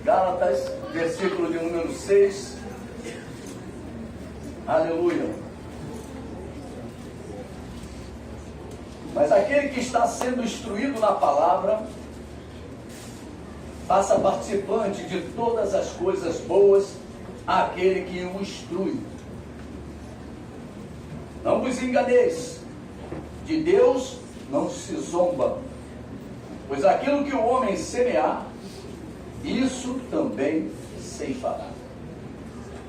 Gálatas, versículo de número 6. Aleluia. Mas aquele que está sendo instruído na palavra, faça participante de todas as coisas boas àquele que o instrui. Não vos enganeis, de Deus não se zomba, pois aquilo que o homem semear, isso também ceifará.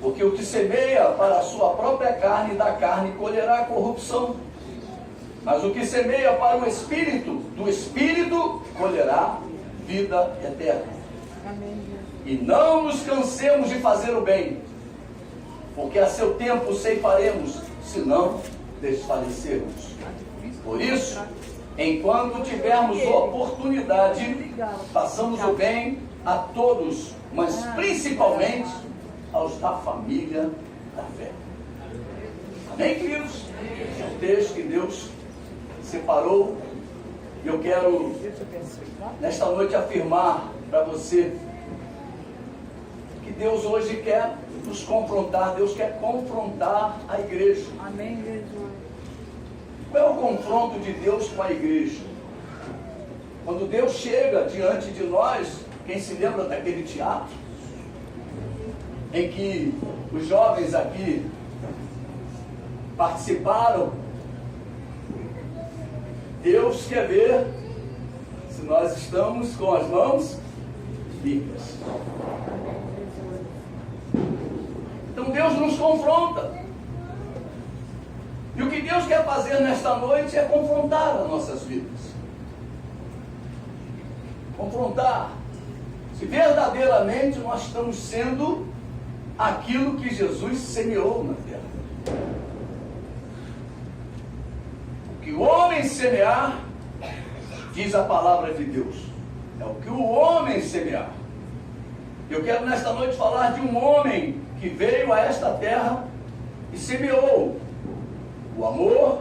Porque o que semeia para a sua própria carne, da carne colherá corrupção. Mas o que semeia para o Espírito, do Espírito colherá vida eterna. Amém. E não nos cansemos de fazer o bem, porque a seu tempo ceifaremos, se não desfalecermos. Por isso, enquanto tivermos oportunidade, façamos o bem a todos, mas principalmente aos da família da fé. Amém, queridos? É um texto que Deus separou. E eu quero, nesta noite, afirmar para você que Deus hoje quer nos confrontar. Deus quer confrontar a igreja. Amém, Jesus. Qual é o confronto de Deus com a igreja? Quando Deus chega diante de nós, quem se lembra daquele teatro em que os jovens aqui participaram? Deus quer ver se nós estamos com as mãos limpas. Então Deus nos confronta. E o que Deus quer fazer nesta noite é confrontar as nossas vidas. Confrontar se verdadeiramente nós estamos sendo aquilo que Jesus semeou na terra. O que o homem semear, diz a palavra de Deus, é o que o homem semear. Eu quero nesta noite falar de um homem que veio a esta terra e semeou o amor,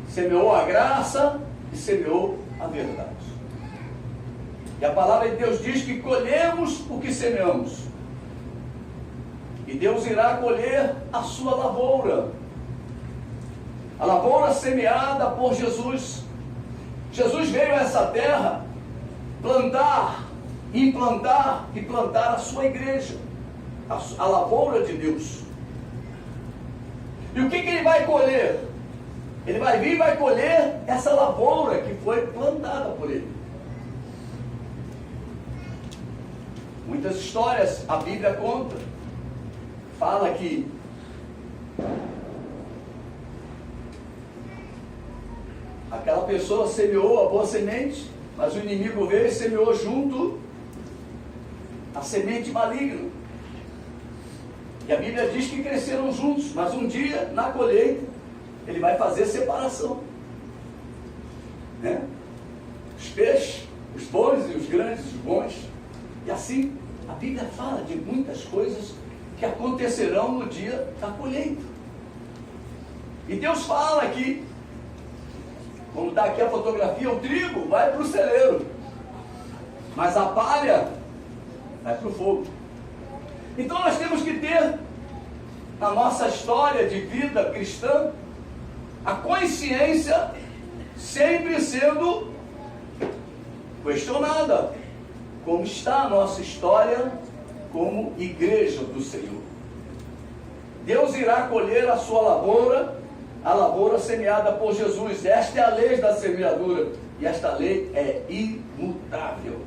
semeou a graça e semeou a verdade. E a palavra de Deus diz que colhemos o que semeamos. E Deus irá colher a sua lavoura. A lavoura semeada por Jesus. Jesus veio a essa terra plantar, implantar e plantar a sua igreja. A lavoura de Deus. E o que ele vai colher? Ele vai vir e vai colher essa lavoura que foi plantada por ele. Muitas histórias a Bíblia conta. Fala que aquela pessoa semeou a boa semente, mas o inimigo veio e semeou junto a semente maligna. E a Bíblia diz que cresceram juntos, mas um dia, na colheita, ele vai fazer separação. Né? Os peixes, os bons e os grandes, os bons. E assim, a Bíblia fala de muitas coisas que acontecerão no dia da colheita. E Deus fala aqui, como está aqui a fotografia, o trigo vai para o celeiro, mas a palha vai para o fogo. Então nós temos que ter na nossa história de vida cristã a consciência sempre sendo questionada. Como está a nossa história como igreja do Senhor? Deus irá colher a sua lavoura, a lavoura semeada por Jesus. Esta é a lei da semeadura, e esta lei é imutável.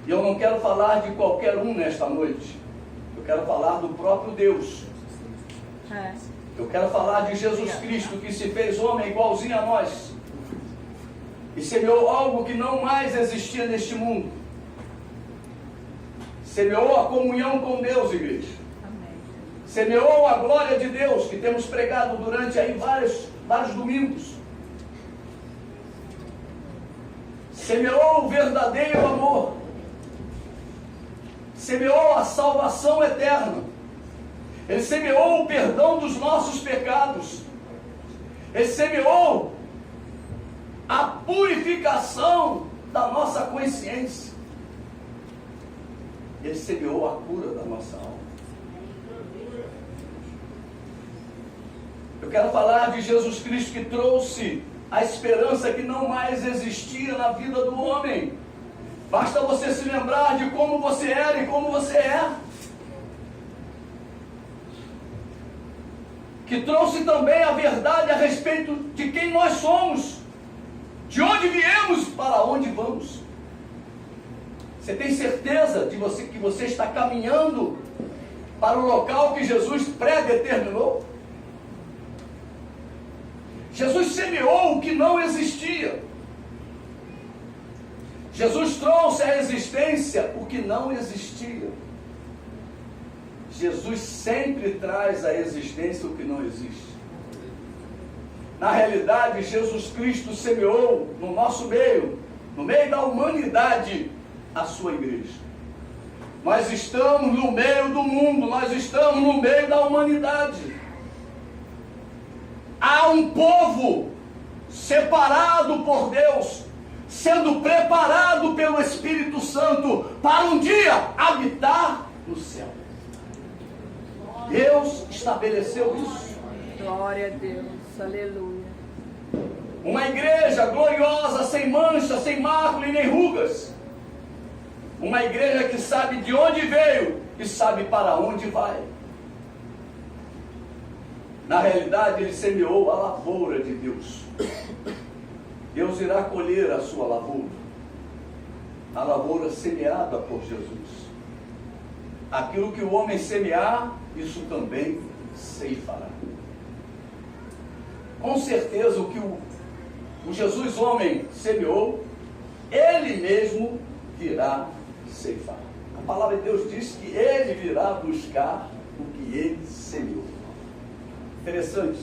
E eu não quero falar de qualquer um nesta noite. Eu quero falar do próprio Deus. Eu quero falar de Jesus Cristo, que se fez homem igualzinho a nós e semeou algo que não mais existia neste mundo. Semeou a comunhão com Deus, igreja. Amém. Semeou a glória de Deus, que temos pregado durante aí vários domingos. Semeou o verdadeiro amor. Semeou a salvação eterna. Ele semeou o perdão dos nossos pecados. Ele semeou a purificação da nossa consciência. Ele semeou a cura da nossa alma. Eu quero falar de Jesus Cristo, que trouxe a esperança que não mais existia na vida do homem. Basta você se lembrar de como você era e como você é. Que trouxe também a verdade a respeito de quem nós somos, de onde viemos e para onde vamos. Você tem certeza de que você está caminhando para o local que Jesus predeterminou? Jesus semeou o que não existia. Jesus trouxe à existência o que não existia. Jesus sempre traz à existência o que não existe. Na realidade, Jesus Cristo semeou no nosso meio, no meio da humanidade, a sua igreja. Nós estamos no meio do mundo, nós estamos no meio da humanidade. Há um povo separado por Deus, sendo preparado pelo Espírito Santo para um dia habitar no céu. Deus estabeleceu isso. Glória a Deus, aleluia. Uma igreja gloriosa, sem mancha, sem mácula e nem rugas. Uma igreja que sabe de onde veio e sabe para onde vai. Na realidade, ele semeou a lavoura de Deus. Deus irá colher a sua lavoura. A lavoura semeada por Jesus. Aquilo que o homem semear, isso também ceifará. Com certeza, o que o Jesus homem semeou, ele mesmo virá ceifar. A palavra de Deus diz que ele virá buscar o que ele semeou. Interessante.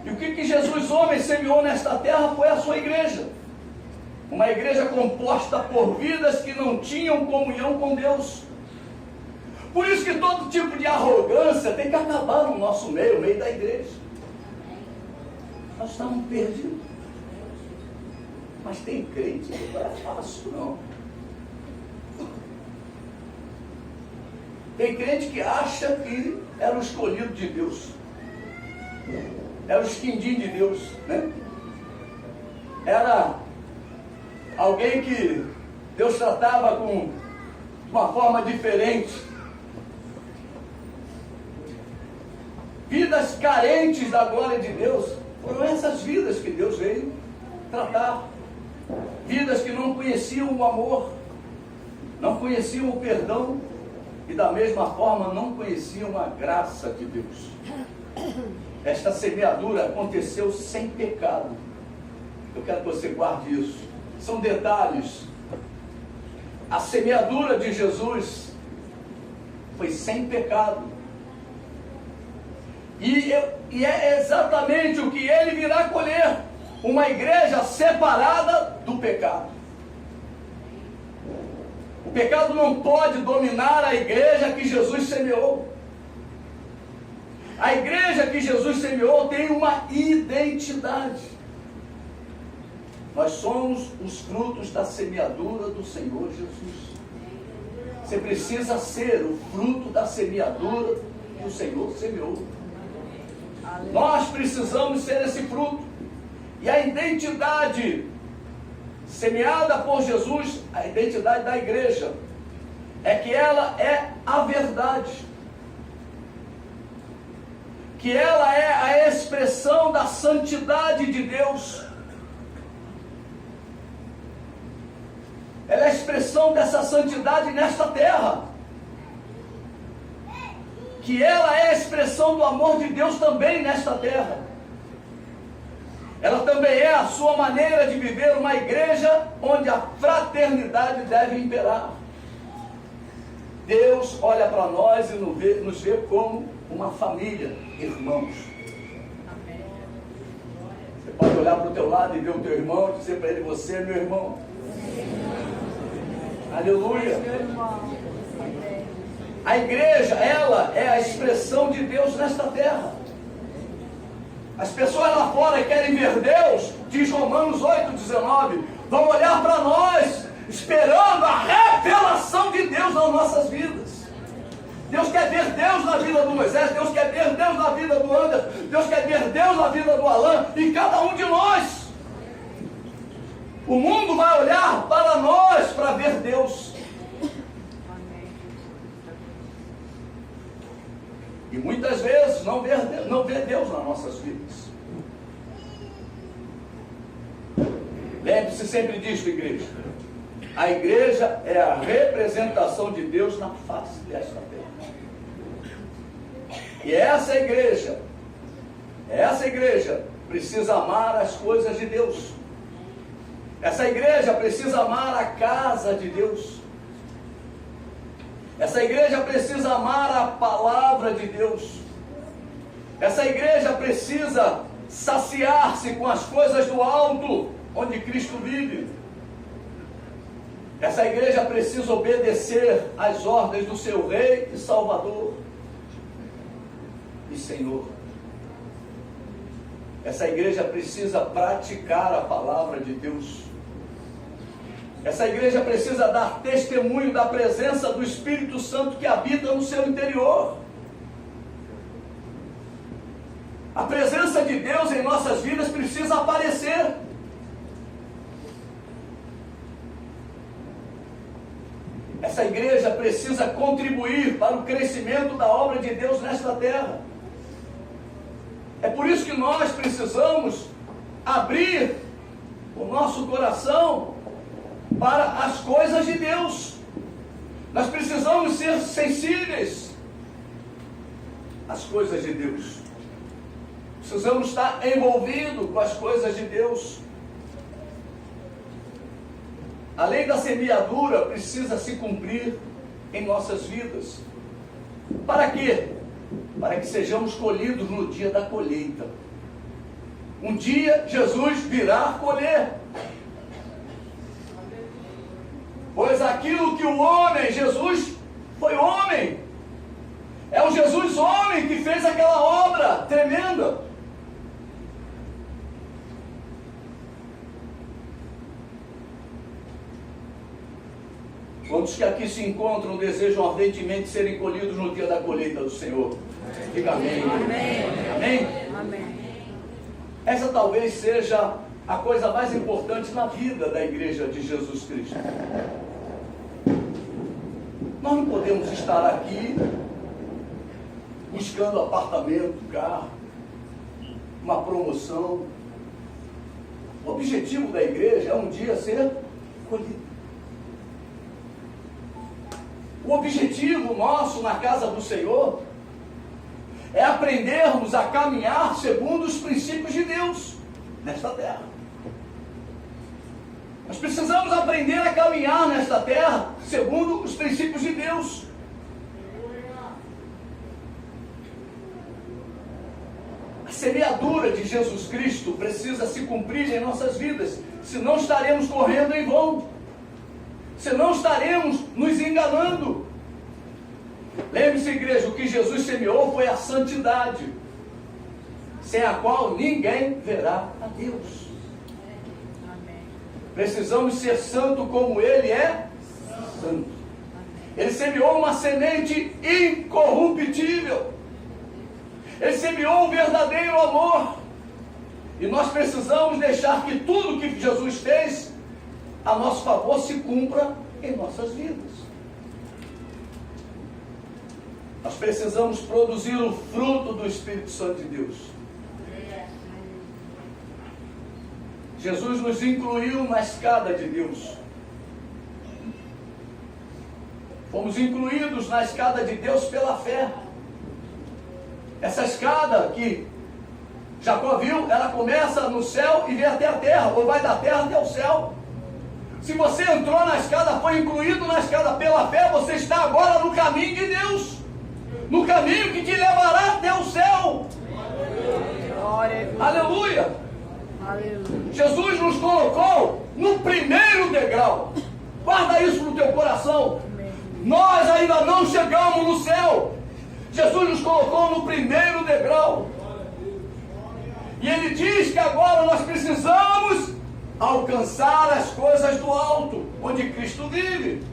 E o que Jesus homem semeou nesta terra foi a sua igreja. Uma igreja composta por vidas que não tinham comunhão com Deus. Por isso que todo tipo de arrogância tem que acabar no nosso meio, no meio da igreja. Nós estamos perdidos. Mas tem crente que não é fácil, não. Tem crente que acha que era o escolhido de Deus. Era o esquindim de Deus, né? Era alguém que Deus tratava com uma forma diferente. Vidas carentes da glória de Deus. Foram essas vidas que Deus veio tratar. Vidas que não conheciam o amor, não conheciam o perdão e da mesma forma não conheciam a graça de Deus. Esta semeadura aconteceu sem pecado. Eu quero que você guarde isso. São detalhes. A semeadura de Jesus foi sem pecado. E é exatamente o que ele virá colher. Uma igreja separada do pecado. O pecado não pode dominar a igreja que Jesus semeou. A igreja que Jesus semeou tem uma identidade. Nós somos os frutos da semeadura do Senhor Jesus. Você precisa ser o fruto da semeadura que o Senhor semeou. Nós precisamos ser esse fruto. E a identidade semeada por Jesus, a identidade da igreja, é que ela é a verdade. Que ela é a expressão da santidade de Deus. Ela é a expressão dessa santidade nesta terra. Que ela é a expressão do amor de Deus também nesta terra. Ela também é a sua maneira de viver uma igreja onde a fraternidade deve imperar. Deus olha para nós e nos vê como uma família, irmãos. Você pode olhar para o teu lado e ver o teu irmão e dizer para ele: você é meu irmão. Aleluia. A igreja, ela é a expressão de Deus nesta terra. As pessoas lá fora querem ver Deus, diz Romanos 8,19, vão olhar para nós, esperando a revelação vidas. Deus quer ver Deus na vida do Moisés, Deus quer ver Deus na vida do Anderson, Deus quer ver Deus na vida do Alan e cada um de nós. O mundo vai olhar para nós para ver Deus. E muitas vezes não vê Deus nas nossas vidas. Lembre-se sempre disso, igreja. A igreja é a representação de Deus na face desta terra. E essa igreja precisa amar as coisas de Deus. Essa igreja precisa amar a casa de Deus. Essa igreja precisa amar a palavra de Deus. Essa igreja precisa saciar-se com as coisas do alto, onde Cristo vive. Essa igreja precisa obedecer às ordens do seu Rei e Salvador e Senhor. Essa igreja precisa praticar a palavra de Deus. Essa igreja precisa dar testemunho da presença do Espírito Santo que habita no seu interior. A presença de Deus em nossas vidas precisa aparecer. Essa igreja precisa contribuir para o crescimento da obra de Deus nesta terra. É por isso que nós precisamos abrir o nosso coração para as coisas de Deus. Nós precisamos ser sensíveis às coisas de Deus. Precisamos estar envolvidos com as coisas de Deus. A lei da semeadura precisa se cumprir em nossas vidas. Para quê? Para que sejamos colhidos no dia da colheita. Um dia Jesus virá colher. Pois aquilo que o homem, Jesus foi homem. É o Jesus homem que fez aquela obra tremenda. Quantos que aqui se encontram desejam ardentemente serem colhidos no dia da colheita do Senhor? Diga amém. Amém. Amém? Amém. Essa talvez seja a coisa mais importante na vida da igreja de Jesus Cristo. Nós não podemos estar aqui buscando apartamento, carro, uma promoção. O objetivo da igreja é um dia ser colhido. O objetivo nosso na casa do Senhor é aprendermos a caminhar segundo os princípios de Deus nesta terra. Nós precisamos aprender a caminhar nesta terra segundo os princípios de Deus. A semeadura de Jesus Cristo precisa se cumprir em nossas vidas, senão estaremos correndo em vão. Senão estaremos nos enganando. Lembre-se, igreja, o que Jesus semeou foi a santidade, sem a qual ninguém verá a Deus. Amém. Precisamos ser santo como Ele é santo. Ele semeou uma semente incorruptível. Ele semeou um verdadeiro amor. E nós precisamos deixar que tudo que Jesus fez a nosso favor se cumpra em nossas vidas. Nós precisamos produzir o fruto do Espírito Santo de Deus. Jesus nos incluiu na escada de Deus. Fomos incluídos na escada de Deus pela fé. Essa escada que Jacó viu, ela começa no céu e vem até a terra, ou vai da terra até o céu. Se você entrou na escada, foi incluído na escada pela fé, você está agora no caminho de Deus. No caminho que te levará até o céu. Aleluia. Aleluia. Jesus nos colocou no primeiro degrau. Guarda isso no teu coração. Nós ainda não chegamos no céu. Jesus nos colocou no primeiro degrau. E Ele diz que agora nós precisamos alcançar as coisas do alto, onde Cristo vive.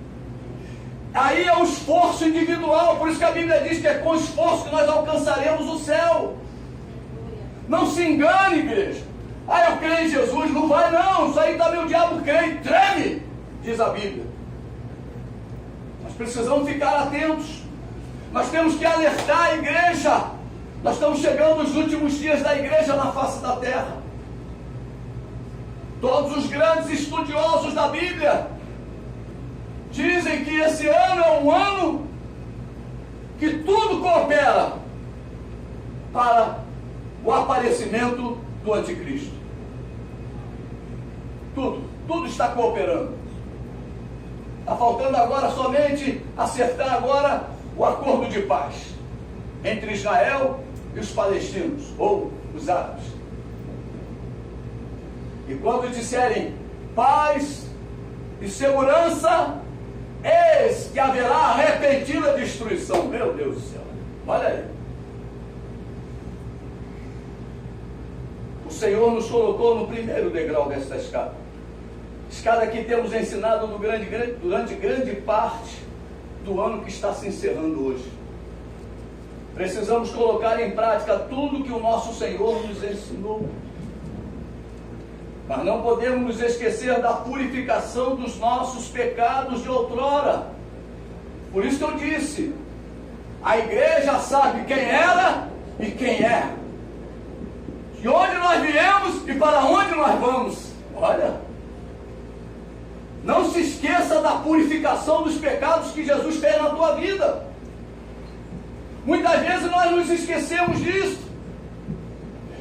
Aí é o esforço individual, por isso que a Bíblia diz que é com esforço que nós alcançaremos o céu. Não se engane, igreja. Eu creio em Jesus, não vai não, isso aí também o diabo crê, treme, diz a Bíblia. Nós precisamos ficar atentos, nós temos que alertar a igreja. Nós estamos chegando nos últimos dias da igreja na face da terra. Todos os grandes estudiosos da Bíblia dizem que esse ano é um ano que tudo coopera para o aparecimento do anticristo. Tudo está cooperando. Está faltando agora somente acertar agora o acordo de paz entre Israel e os palestinos, ou os árabes. E quando disserem paz e segurança, eis que haverá repentina destruição. Meu Deus do céu, olha aí. O Senhor nos colocou no primeiro degrau desta escada. Escada que temos ensinado durante grande parte do ano que está se encerrando hoje. Precisamos colocar em prática tudo que o nosso Senhor nos ensinou. Mas não podemos nos esquecer da purificação dos nossos pecados de outrora. Por isso que eu disse, a igreja sabe quem era e quem é. De onde nós viemos e para onde nós vamos. Olha, não se esqueça da purificação dos pecados que Jesus fez na tua vida. Muitas vezes nós nos esquecemos disso.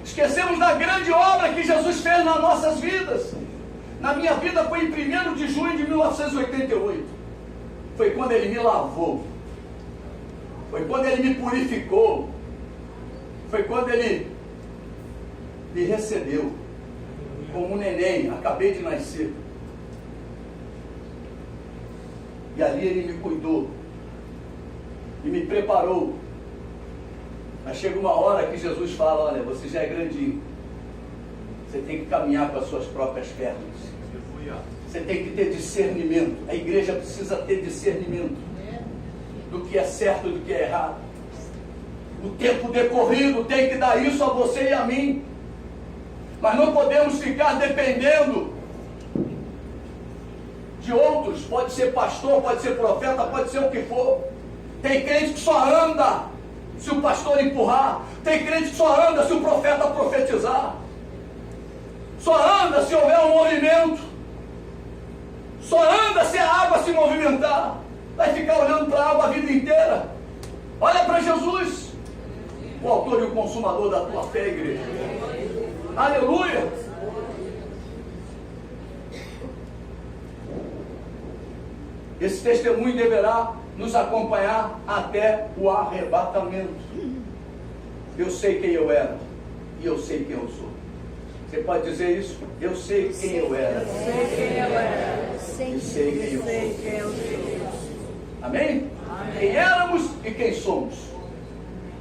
Esquecemos da grande obra que Jesus fez nas nossas vidas. Na minha vida foi em 1º de junho de 1988. Foi quando Ele me lavou. Foi quando Ele me purificou. Foi quando Ele me recebeu como um neném, acabei de nascer. E ali Ele me cuidou e me preparou. Mas chega uma hora que Jesus fala, olha, você já é grandinho, você tem que caminhar com as suas próprias pernas, você tem que ter discernimento. A igreja precisa ter discernimento do que é certo e do que é errado. O tempo decorrido tem que dar isso a você e a mim. Mas não podemos ficar dependendo de outros. Pode ser pastor, pode ser profeta, pode ser o que for. Tem crente que só anda se o pastor empurrar. Tem crente que só anda se o profeta profetizar. Só anda se houver um movimento. Só anda se a água se movimentar. Vai ficar olhando para a água a vida inteira. Olha para Jesus, o autor e o consumador da tua fé, igreja. Aleluia! Esse testemunho deverá nos acompanhar até o arrebatamento. Eu sei quem eu era e eu sei quem eu sou. Você pode dizer isso? Eu sei quem eu era. Sei quem eu era. E sei quem eu sou. Amém? Amém? Quem éramos e quem somos.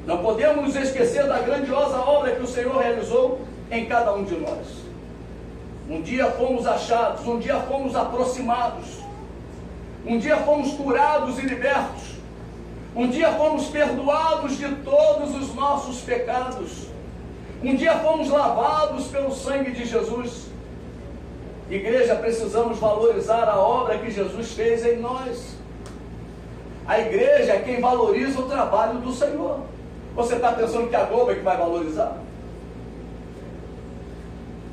Não podemos nos esquecer da grandiosa obra que o Senhor realizou em cada um de nós. Um dia fomos achados, um dia fomos aproximados, um dia fomos curados e libertos, um dia fomos perdoados de todos os nossos pecados, um dia fomos lavados pelo sangue de Jesus. Igreja, precisamos valorizar a obra que Jesus fez em nós. A igreja é quem valoriza o trabalho do Senhor. Você está pensando que a Globo é que vai valorizar?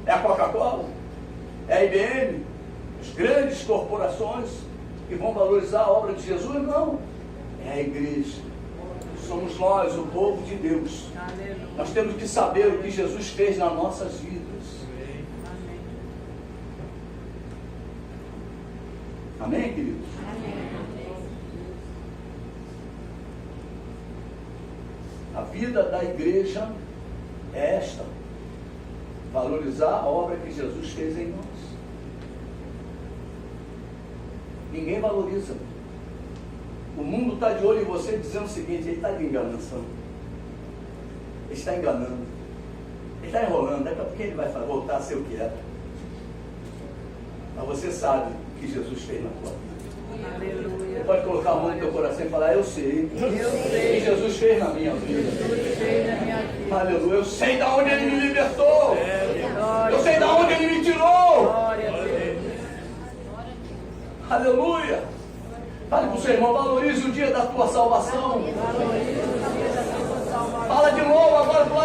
É a Coca-Cola? É a IBM? As grandes corporações que vão valorizar a obra de Jesus? Não. É a igreja. Somos nós, o povo de Deus. Aleluia. Nós temos que saber o que Jesus fez nas nossas vidas. Amém. Amém, queridos? Amém. A vida da igreja é esta: valorizar a obra que Jesus fez em nós. Ninguém valoriza. O mundo está de olho em você dizendo o seguinte: ele está de enganação, ele está enganando, ele está enrolando, daqui a pouco ele vai voltar a ser o que era. Mas você sabe o que Jesus fez na tua vida. Aleluia. pode colocar a mão no teu coração e falar: eu sei o que Jesus fez na minha vida. Aleluia. Eu sei de onde Ele me libertou. Eu sei de onde Ele me tirou. Aleluia. Fale para o seu irmão: valorize o dia da tua salvação. Fala de novo agora para o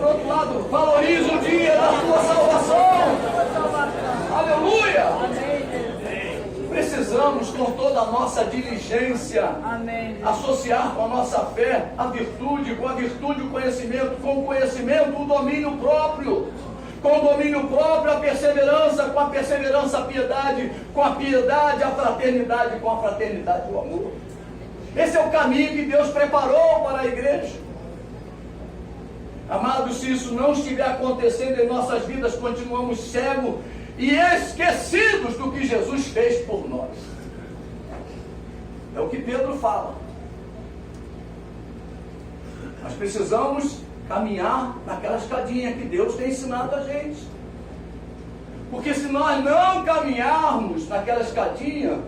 outro lado: valorize o dia da tua salvação. Aleluia. Precisamos, com toda a nossa diligência, associar com a nossa fé a virtude, com a virtude o conhecimento, com o conhecimento o domínio próprio, com o domínio próprio a perseverança, com a perseverança a piedade, com a piedade a fraternidade, com a fraternidade o amor. Esse é o caminho que Deus preparou para a igreja. Amados, se isso não estiver acontecendo em nossas vidas, continuamos cegos e esquecidos do que Jesus fez por nós. É o que Pedro fala. Nós precisamos caminhar naquela escadinha que Deus tem ensinado a gente. Porque se nós não caminharmos naquela escadinha,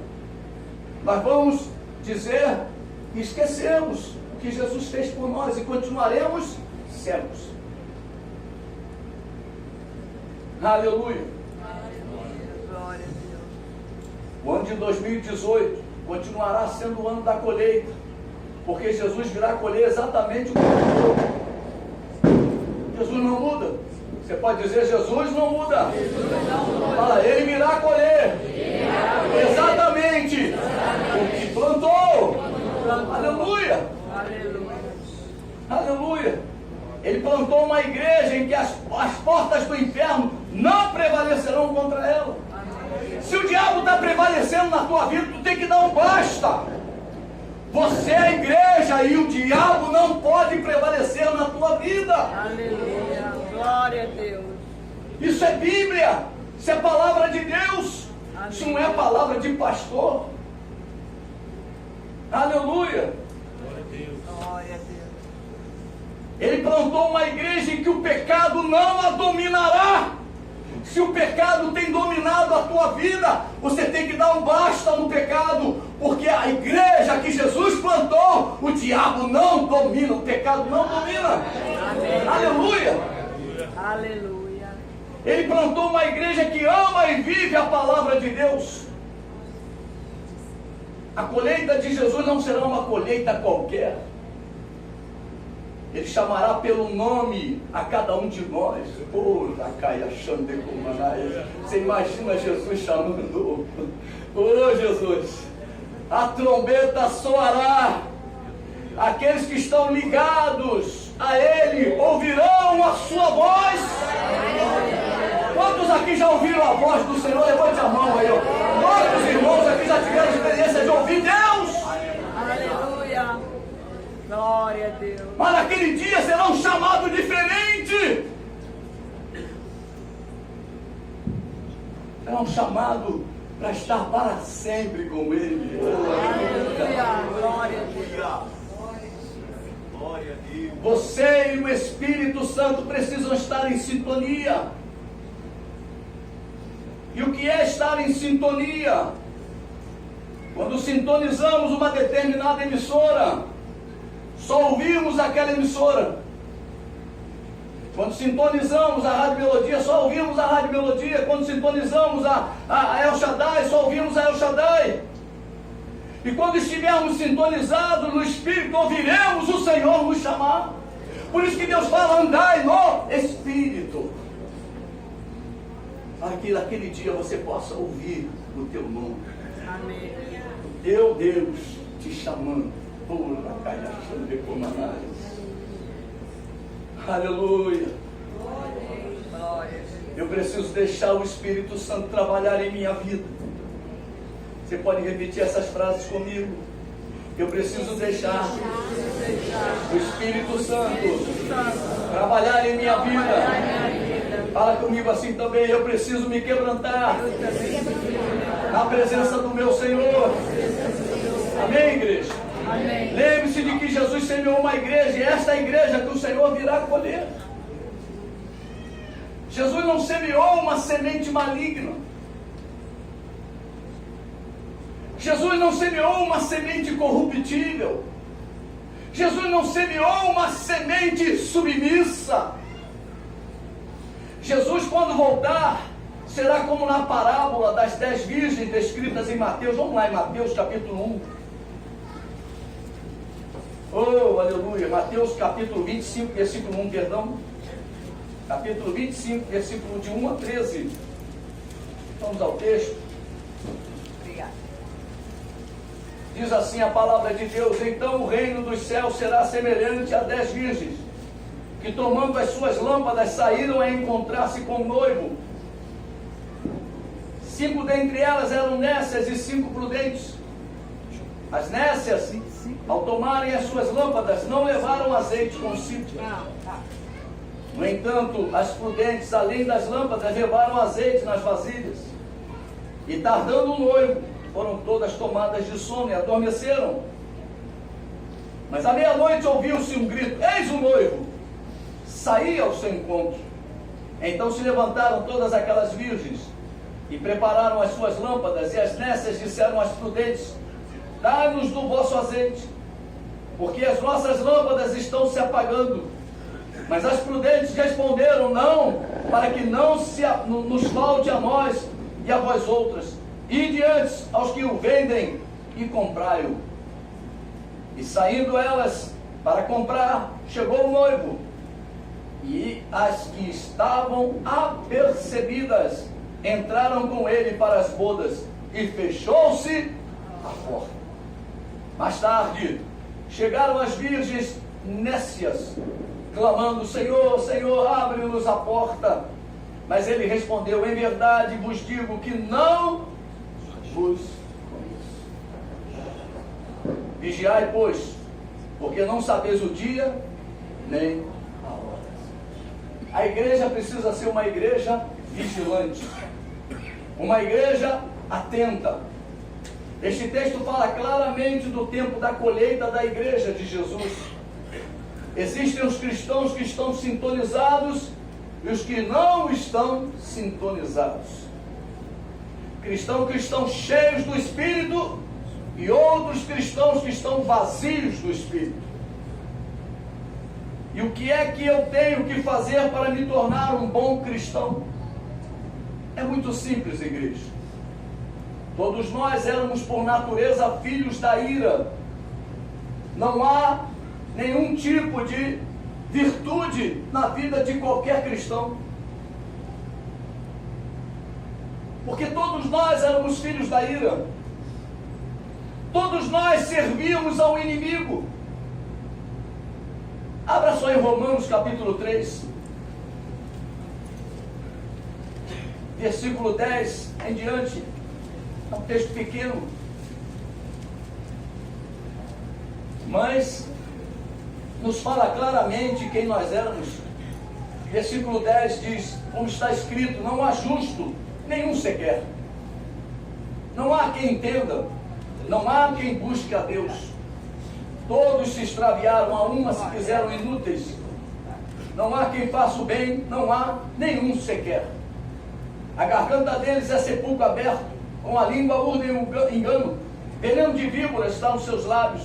nós vamos dizer que esquecemos o que Jesus fez por nós e continuaremos cegos. Aleluia. O ano de 2018 continuará sendo o ano da colheita, porque Jesus virá colher exatamente o que plantou. Jesus não muda. Você pode dizer: Jesus não muda. Fala: Ele virá colher exatamente o que plantou. Aleluia. Aleluia. Ele plantou uma igreja em que as portas do inferno não prevalecerão contra ela. Se o diabo está prevalecendo na tua vida, tu tem que dar um basta. Você é a igreja e o diabo não pode prevalecer na tua vida. Aleluia, glória a Deus. Isso é Bíblia, isso é palavra de Deus. Amém. Isso não é palavra de pastor. Aleluia. Glória a Deus. Ele plantou uma igreja em que o pecado não a dominará. Se o pecado tem dominado a tua vida, você tem que dar um basta no pecado, porque a igreja que Jesus plantou, o diabo não domina, o pecado não domina. Amém. Aleluia. Aleluia. Ele plantou uma igreja que ama e vive a palavra de Deus. A colheita de Jesus não será uma colheita qualquer. Ele chamará pelo nome a cada um de nós. Você imagina Jesus chamando: oh Jesus, a trombeta soará. Aqueles que estão ligados a Ele ouvirão a sua voz. Quantos aqui já ouviram a voz do Senhor? Levante a mão aí. Quantos irmãos aqui já tiveram experiência de ouvir Deus? Aleluia. Glória a Deus. Mas naquele dia será um chamado diferente. Será um chamado para estar para sempre com Ele. Aleluia. Glória a Deus. Glória a Deus. Você e o Espírito Santo precisam estar em sintonia. E o que é estar em sintonia? Quando sintonizamos uma determinada emissora, só ouvimos aquela emissora. Quando sintonizamos a Rádio Melodia, só ouvimos a Rádio Melodia. Quando sintonizamos a El Shaddai, só ouvimos a El Shaddai. E quando estivermos sintonizados no Espírito, ouviremos o Senhor nos chamar. Por isso que Deus fala: andai no Espírito, para que naquele dia você possa ouvir o teu nome. Amém. O teu Deus te chamando. Aleluia. Eu preciso deixar o Espírito Santo trabalhar em minha vida. Você pode repetir essas frases comigo? Eu preciso deixar o Espírito Santo trabalhar em minha vida. Fala comigo assim também: eu preciso me quebrantar na presença do meu Senhor. Amém, igreja? Amém. Lembre-se de que Jesus semeou uma igreja, e esta igreja que o Senhor virá colher. Jesus não semeou uma semente maligna. Jesus não semeou uma semente corruptível. Jesus não semeou uma semente submissa. Jesus, quando voltar, será como na parábola das 10 virgens descritas em Mateus. Vamos lá em Mateus capítulo 1. Oh, aleluia. Mateus capítulo 25, versículo 1, perdão. Capítulo 25, versículo de 1 a 13. Vamos ao texto. Obrigada. Diz assim a palavra de Deus: então o reino dos céus será semelhante a 10 virgens, que tomando as suas lâmpadas saíram a encontrar-se com o noivo. 5 dentre elas eram nécias e 5 prudentes. As nécias, ao tomarem as suas lâmpadas, não levaram azeite consigo. No entanto, as prudentes, além das lâmpadas, levaram azeite nas vasilhas. E tardando o noivo, foram todas tomadas de sono e adormeceram. Mas à meia-noite ouviu-se um grito: eis o noivo! Saía ao seu encontro. Então se levantaram todas aquelas virgens e prepararam as suas lâmpadas. E as nécias disseram às prudentes: dai-nos do vosso azeite, porque as nossas lâmpadas estão se apagando. Mas as prudentes responderam: não, para que não nos falte a nós e a vós outras. Ide antes aos que o vendem e comprai-o. E saindo elas para comprar, chegou o noivo. E as que estavam apercebidas entraram com ele para as bodas, e fechou-se a porta. Mais tarde, chegaram as virgens nécias, clamando: Senhor, Senhor, abre-nos a porta. Mas ele respondeu: em verdade vos digo que não vos conheço. Vigiai, pois, porque não sabeis o dia nem a hora. A igreja precisa ser uma igreja vigilante, uma igreja atenta. Este texto fala claramente do tempo da colheita da igreja de Jesus. Existem os cristãos que estão sintonizados e os que não estão sintonizados. Cristãos que estão cheios do Espírito e outros cristãos que estão vazios do Espírito. E o que é que eu tenho que fazer para me tornar um bom cristão? É muito simples, igreja. Todos nós éramos por natureza filhos da ira. Não há nenhum tipo de virtude na vida de qualquer cristão. Porque todos nós éramos filhos da ira. Todos nós servíamos ao inimigo. Abra só em Romanos capítulo 3, versículo 10 em diante. É um texto pequeno, mas nos fala claramente quem nós éramos. Versículo 10 diz, como está escrito: não há justo nenhum sequer, não há quem entenda, não há quem busque a Deus. Todos se extraviaram, a uma se fizeram inúteis. Não há quem faça o bem, não há nenhum sequer. A garganta deles é sepulcro aberto, com a língua urdem engano. Veneno de víbora está nos seus lábios.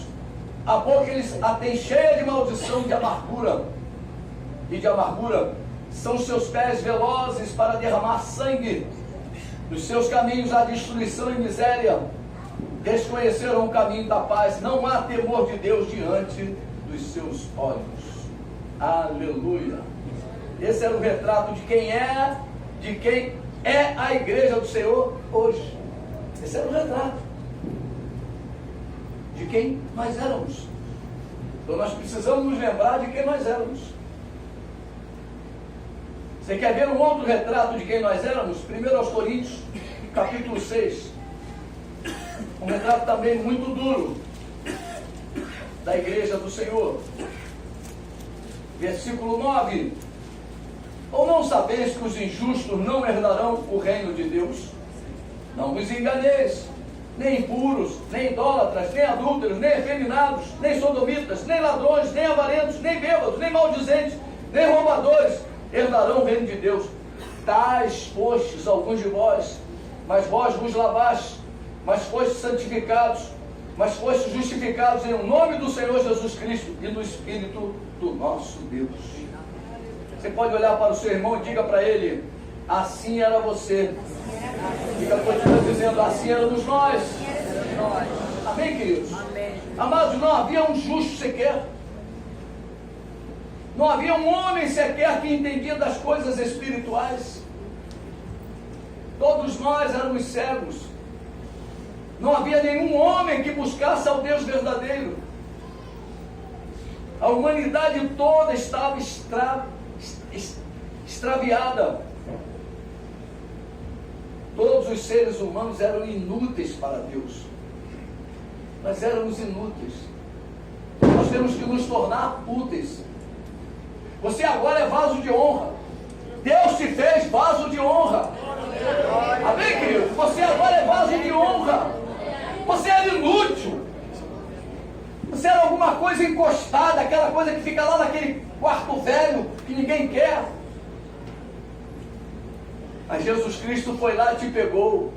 A boca eles a têm cheia de maldição, de amargura. E de amargura são os seus pés velozes para derramar sangue. Nos seus caminhos há destruição e miséria. Desconheceram o caminho da paz. Não há temor de Deus diante dos seus olhos. Aleluia. Esse era o retrato de quem é a igreja do Senhor hoje. Esse era o retrato de quem nós éramos. Então nós precisamos nos lembrar de quem nós éramos. Você quer ver um outro retrato de quem nós éramos? 1 Coríntios, capítulo 6. Um retrato também muito duro da igreja do Senhor. Versículo 9. Ou não sabeis que os injustos não herdarão o reino de Deus? Não vos enganeis. Nem impuros, nem idólatras, nem adúlteros, nem efeminados, nem sodomitas, nem ladrões, nem avarentos, nem bêbados, nem maldizentes, nem roubadores herdarão o reino de Deus. Tais fostes alguns de vós, mas vós vos lavastes, mas fostes santificados, mas fostes justificados em nome do Senhor Jesus Cristo e no Espírito do nosso Deus. Você pode olhar para o seu irmão e diga para ele: assim era você. Diga, continua dizendo: assim éramos nós. Amém, queridos? Amados, não havia um justo sequer. Não havia um homem sequer que entendia das coisas espirituais. Todos nós éramos cegos. Não havia nenhum homem que buscasse ao Deus verdadeiro. A humanidade toda estava extraviada. Todos os seres humanos eram inúteis para Deus. Nós éramos inúteis. Nós temos que nos tornar úteis. Você agora é vaso de honra. Deus te fez vaso de honra. Amém, querido? Você agora é vaso de honra. Você era inútil. Você era alguma coisa encostada, aquela coisa que fica lá naquele quarto velho que ninguém quer. Mas Jesus Cristo foi lá e te pegou,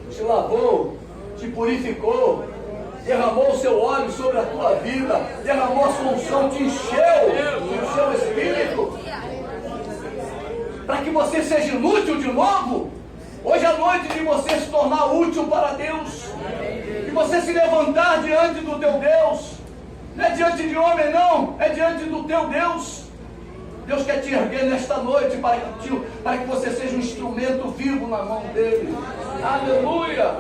te lavou, te purificou, derramou o seu óleo sobre a tua vida, derramou a sua unção, te encheu do seu espírito, para que você seja inútil de novo. Hoje é noite de você se tornar útil para Deus, de você se levantar diante do teu Deus. Não é diante de homem, não, é diante do teu Deus. Deus quer te erguer nesta noite para que você seja um instrumento vivo na mão dele. Aleluia!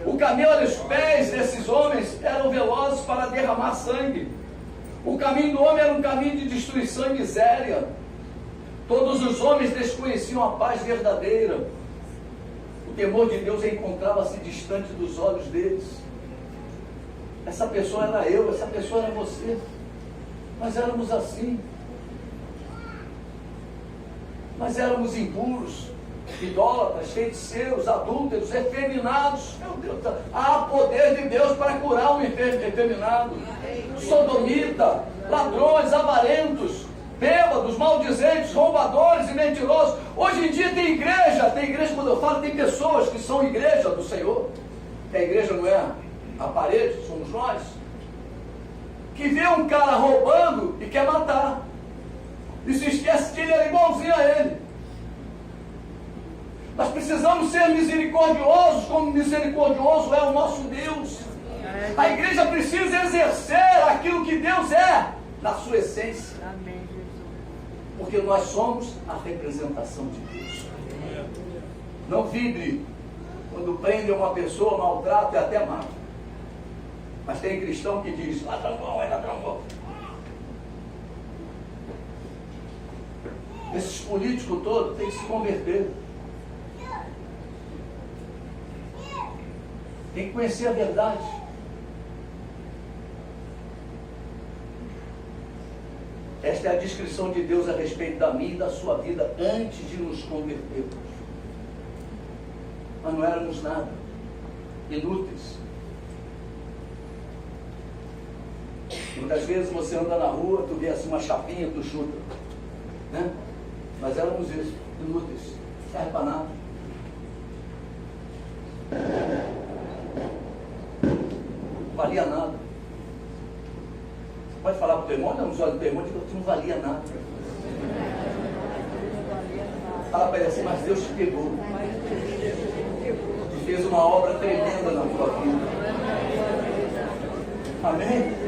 O caminho aos pés desses homens eram velozes para derramar sangue. O caminho do homem era um caminho de destruição e miséria. Todos os homens desconheciam a paz verdadeira. O temor de Deus encontrava-se distante dos olhos deles. Essa pessoa era eu, essa pessoa era você. Nós éramos assim. Nós éramos impuros, idólatras, feiticeiros, adúlteros, efeminados. Meu Deus, há poder de Deus para curar um efeminado. Sodomita, ladrões, avarentos, bêbados, maldizentes, roubadores e mentirosos. Hoje em dia tem igreja, quando eu falo, tem pessoas que são igreja do Senhor. Que a igreja não é a parede, somos nós. Que vê um cara roubando e quer matar. E se esquece que ele era igualzinho a ele. Nós precisamos ser misericordiosos, como misericordioso é o nosso Deus. A igreja precisa exercer aquilo que Deus é, na sua essência. Porque nós somos a representação de Deus. Não vibre quando prende uma pessoa, maltrata e até mata. Mas tem cristão que diz: ladrão bom, é ladrão bom. Esses políticos todos têm que se converter. Tem que conhecer a verdade. Esta é a descrição de Deus a respeito da minha e da sua vida antes de nos convertermos. Mas não éramos nada, inúteis. Muitas vezes você anda na rua, tu vê assim uma chapinha, tu chuta, né? Nós éramos isso, inúteis, não serve para nada. Não valia nada. Você pode falar para o teu irmão, não, nos olhos do teu irmão, diga que não valia nada. Fala para ele assim: mas Deus te pegou, te fez uma obra tremenda na tua vida. Amém?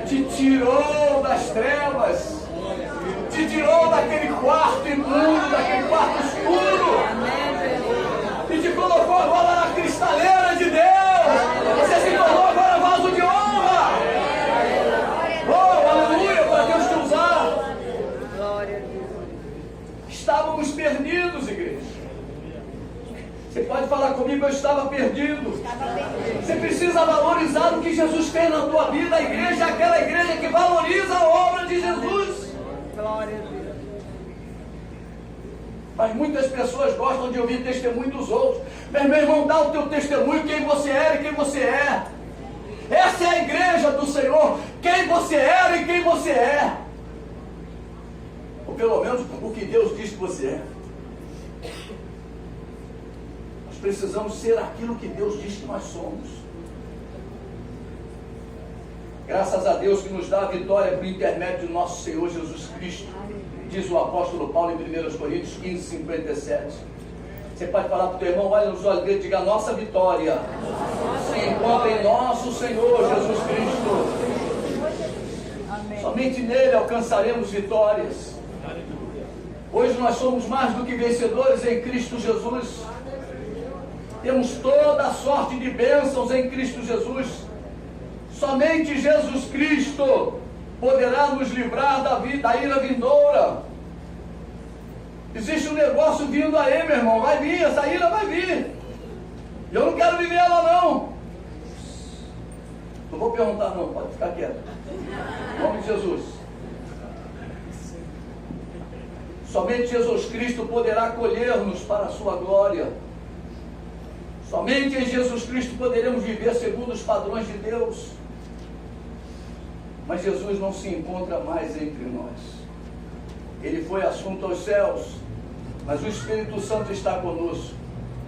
Te tirou das trevas, te tirou daquele quarto imundo, daquele quarto escuro, e te colocou agora na cristaleira de Deus. Você se tornou agora vaso de honra. Oh, aleluia, para Deus te usar. Estávamos perdidos, igreja. Você pode falar comigo: eu estava perdido. Você precisa valorizar o que Jesus fez na tua vida. A igreja é aquela igreja que valoriza a obra de Jesus. Glória a Deus. Mas muitas pessoas gostam de ouvir testemunho dos outros. Mas, meu irmão, dá o teu testemunho, quem você era e quem você é. Essa é a igreja do Senhor. Quem você era e quem você é. Ou pelo menos o que Deus diz que você é. Nós precisamos ser aquilo que Deus diz que nós somos. Graças a Deus que nos dá a vitória por intermédio do nosso Senhor Jesus Cristo. Diz o apóstolo Paulo em 1 Coríntios 15, 57. Você pode falar para o teu irmão, olha nos olhos dele e diga: a nossa vitória se encontra em nosso Senhor Jesus Cristo. Amém. Somente nele alcançaremos vitórias. Hoje nós somos mais do que vencedores em Cristo Jesus. Temos toda a sorte de bênçãos em Cristo Jesus. Somente Jesus Cristo poderá nos livrar da ira vindoura. Existe um negócio vindo aí, meu irmão. Vai vir, essa ira vai vir. Eu não quero viver ela, não. Não vou perguntar, não. Pode ficar quieto. Em nome de Jesus. Somente Jesus Cristo poderá colher-nos para a sua glória. Somente em Jesus Cristo poderemos viver segundo os padrões de Deus. Mas Jesus não se encontra mais entre nós. Ele foi assunto aos céus, mas o Espírito Santo está conosco,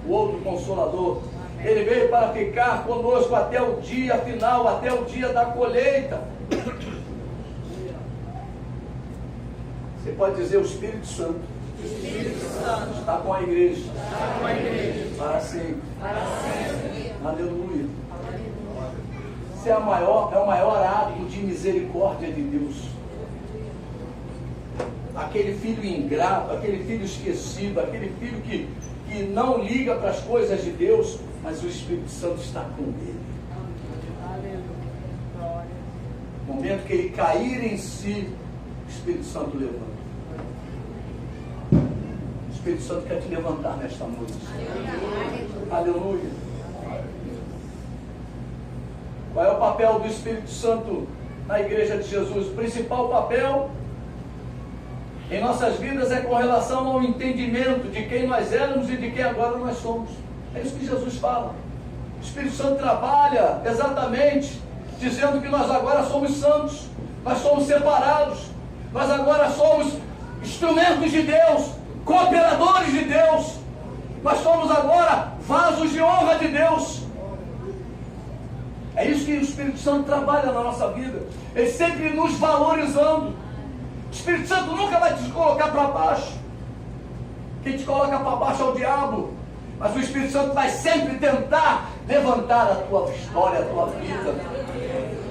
o outro Consolador. Ele veio para ficar conosco até o dia final, até o dia da colheita. Você pode dizer: o Espírito Santo, está com a igreja, para sempre. Aleluia. Isso é o maior ato de misericórdia de Deus. Aquele filho ingrato, aquele filho esquecido, aquele filho que não liga para as coisas de Deus, mas o Espírito Santo está com ele. No momento que ele cair em si, o Espírito Santo levanta. O Espírito Santo quer te levantar nesta noite. Aleluia. Qual é o papel do Espírito Santo na igreja de Jesus? O principal papel em nossas vidas é com relação ao entendimento de quem nós éramos e de quem agora nós somos. É isso que Jesus fala. O Espírito Santo trabalha exatamente dizendo que nós agora somos santos, nós somos separados, nós agora somos instrumentos de Deus, cooperadores de Deus, nós somos agora vasos de honra de Deus. É isso que o Espírito Santo trabalha na nossa vida. Ele sempre nos valorizando. O Espírito Santo nunca vai te colocar para baixo. Quem te coloca para baixo é o diabo. Mas o Espírito Santo vai sempre tentar levantar a tua história, a tua vida,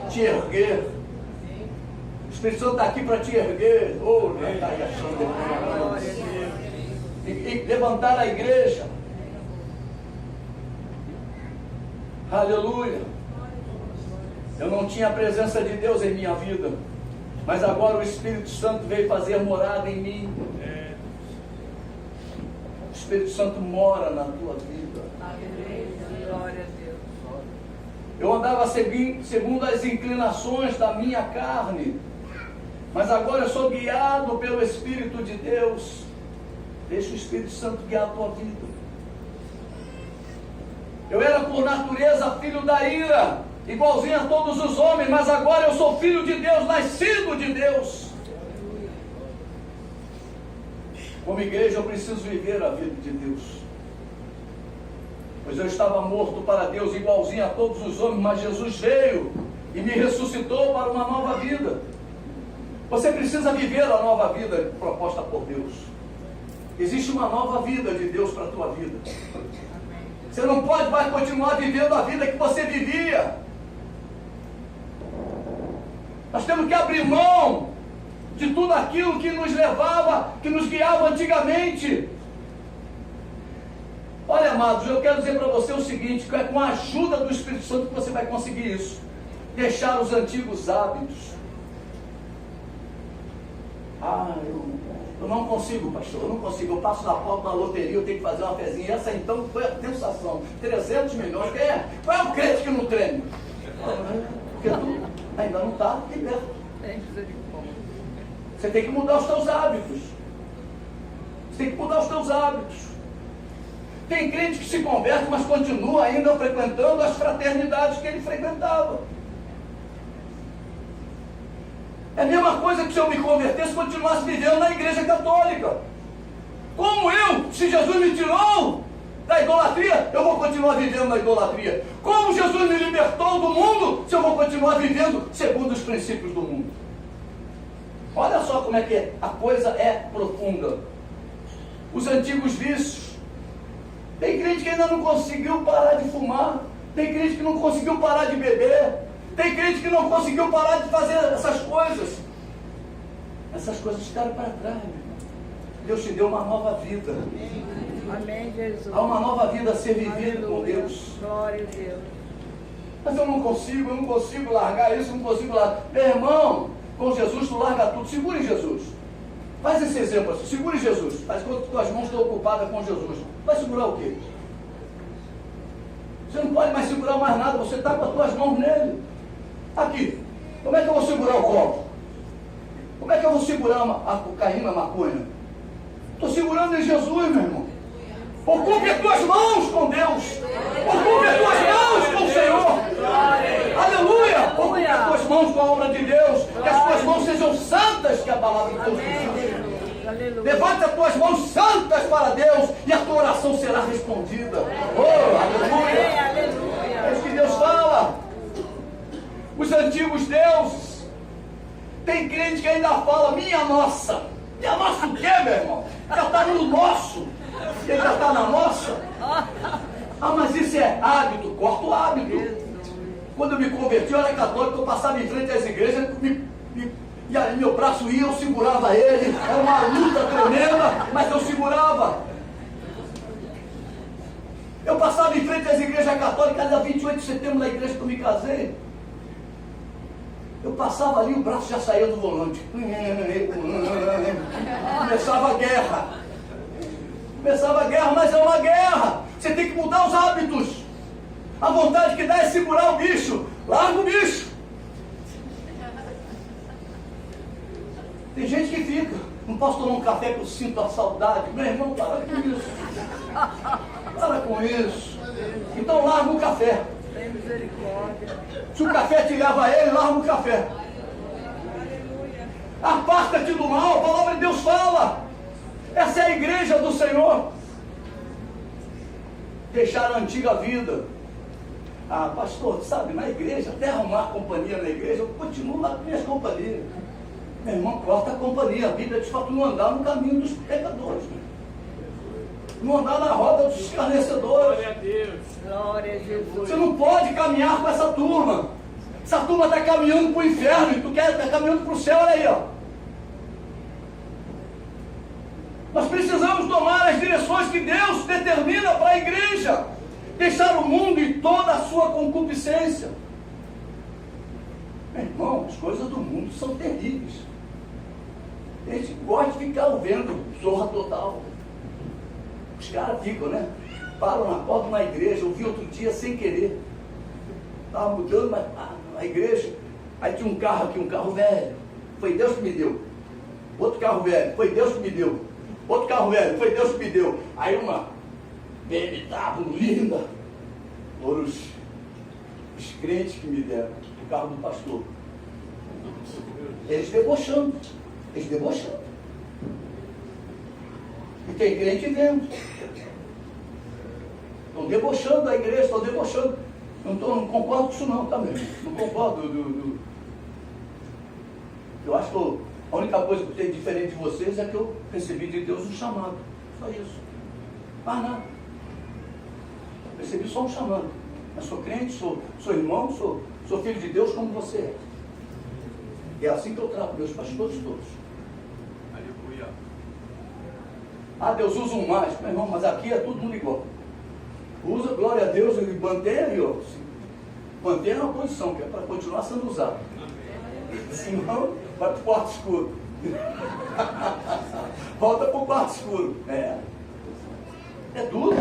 te erguer. O Espírito Santo está aqui para te erguer. E levantar a igreja. Aleluia. Eu não tinha a presença de Deus em minha vida, mas agora o Espírito Santo veio fazer morada em mim. O Espírito Santo mora na tua vida. Glória a Deus. Eu andava segundo as inclinações da minha carne, mas agora eu sou guiado pelo Espírito de Deus. Deixa o Espírito Santo guiar a tua vida. Eu era por natureza filho da ira, igualzinho a todos os homens, mas agora eu sou filho de Deus, nascido de Deus. Como igreja eu preciso viver a vida de Deus, pois eu estava morto para Deus, igualzinho a todos os homens, mas Jesus veio e me ressuscitou para uma nova vida. Você precisa viver a nova vida proposta por Deus. Existe uma nova vida de Deus para a tua vida. Você não pode mais continuar vivendo a vida que você vivia. Nós temos que abrir mão de tudo aquilo que nos levava, que nos guiava antigamente. Olha, amados, eu quero dizer para você o seguinte, que é com a ajuda do Espírito Santo que você vai conseguir isso. Deixar os antigos hábitos. Eu não consigo, pastor, eu não consigo. Eu passo na porta da loteria, eu tenho que fazer uma fezinha. Essa então foi a sensação. 300 milhões. Qual é o crente que não treme? Porque tu ainda não está liberto. Você tem que mudar os teus hábitos. Você tem que mudar os teus hábitos. Tem crente que se converte, mas continua ainda frequentando as fraternidades que ele frequentava. É a mesma coisa que se eu me convertesse, continuasse vivendo na igreja católica. Como eu, se Jesus me tirou, da idolatria, eu vou continuar vivendo na idolatria. Como Jesus me libertou do mundo, se eu vou continuar vivendo segundo os princípios do mundo? Olha só como é que a coisa é profunda. Os antigos vícios. Tem crente que ainda não conseguiu parar de fumar. Tem crente que não conseguiu parar de beber. Tem crente que não conseguiu parar de fazer essas coisas. Essas coisas ficaram para trás, meu irmão. Deus te deu uma nova vida. Amém, Jesus. Há uma nova vida a ser vivida com Deus. Glória a Deus. Mas eu não consigo largar isso, não consigo largar. Meu irmão, com Jesus tu larga tudo. Segure Jesus. Faz esse exemplo assim. Segure Jesus. Mas quando tuas mãos estão ocupadas com Jesus, vai segurar o quê? Você não pode mais segurar mais nada. Você está com as tuas mãos nele. Aqui. Como é que eu vou segurar o copo? Como é que eu vou segurar a cocaína, a maconha? Estou segurando em Jesus, meu irmão. Ocupe as tuas mãos com Deus. Ocupe as tuas mãos com o Senhor. Aleluia. Ocupe as tuas mãos com a obra de Deus. Que as tuas mãos sejam santas, que a palavra de Deus diz. Aleluia. Levante as tuas mãos santas para Deus e a tua oração será respondida. Oh, aleluia. Aleluia. É isso que Deus fala. Os antigos deuses. Tem crente que ainda fala, minha nossa. Minha nossa o quê, meu irmão? Já está no nosso. Ele já está na nossa. Ah, mas isso é hábito. Corta o hábito. Quando eu me converti, eu era católico, eu passava em frente às igrejas e aí meu braço ia, eu segurava ele. Era uma luta tremenda, mas eu segurava. Eu passava em frente às igrejas católicas, dia 28 de setembro, na igreja que eu me casei. Eu passava ali, o braço já saía do volante. Começava a guerra. Começava a guerra, mas é uma guerra. Você tem que mudar os hábitos. A vontade que dá é segurar o bicho. Larga o bicho. Tem gente que fica. Não posso tomar um café que eu sinto a saudade. Meu irmão, para com isso. Para com isso. Então larga o café. Tem misericórdia. Se o café te leva a ele, larga o café. Aparta-te do mal, a palavra de Deus fala. Essa é a igreja do Senhor. Deixar a antiga vida. Ah, pastor, sabe, na igreja, até arrumar companhia na igreja, eu continuo lá com minhas companhias. Meu irmão, corta a companhia. A Bíblia diz para tu não andar no caminho dos pecadores. Não andar na roda dos escarnecedores. Glória a Deus. Glória a Jesus. Você não pode caminhar com essa turma. Essa turma está caminhando para o inferno e tu está caminhando para o céu, olha aí, ó. Nós precisamos tomar as direções que Deus determina para a igreja. Deixar o mundo e toda a sua concupiscência. Meu irmão, as coisas do mundo são terríveis. A gente gosta de ficar vendo Zorra Total. Os caras ficam, né? Param na porta de uma igreja. Eu vi outro dia sem querer. Estava mudando a igreja. Aí tinha um carro aqui, um carro velho. Foi Deus que me deu. Outro carro velho. Foi Deus que me deu. Outro carro velho. Foi Deus que me deu. Aí uma BMW linda. Foram os crentes que me deram. O carro do pastor. Eles debochando. Eles debochando. E tem crente vendo. Estão debochando da igreja, estão debochando. Não concordo com isso não, tá mesmo? Não concordo. Eu acho que a única coisa que tem diferente de vocês é que eu recebi de Deus um chamado. Só isso. Mais nada. Recebi só um chamado. Mas sou crente, sou irmão, sou filho de Deus como você é. E é assim que eu trato meus pastores todos. Aleluia. Ah, Deus usa um mais, meu irmão, mas aqui é todo mundo igual. Usa, glória a Deus, ele mantém ali, ó. Mantenha uma posição, que é para continuar sendo usado. Senão, vai para o quarto escuro. Volta para o quarto escuro. É duro.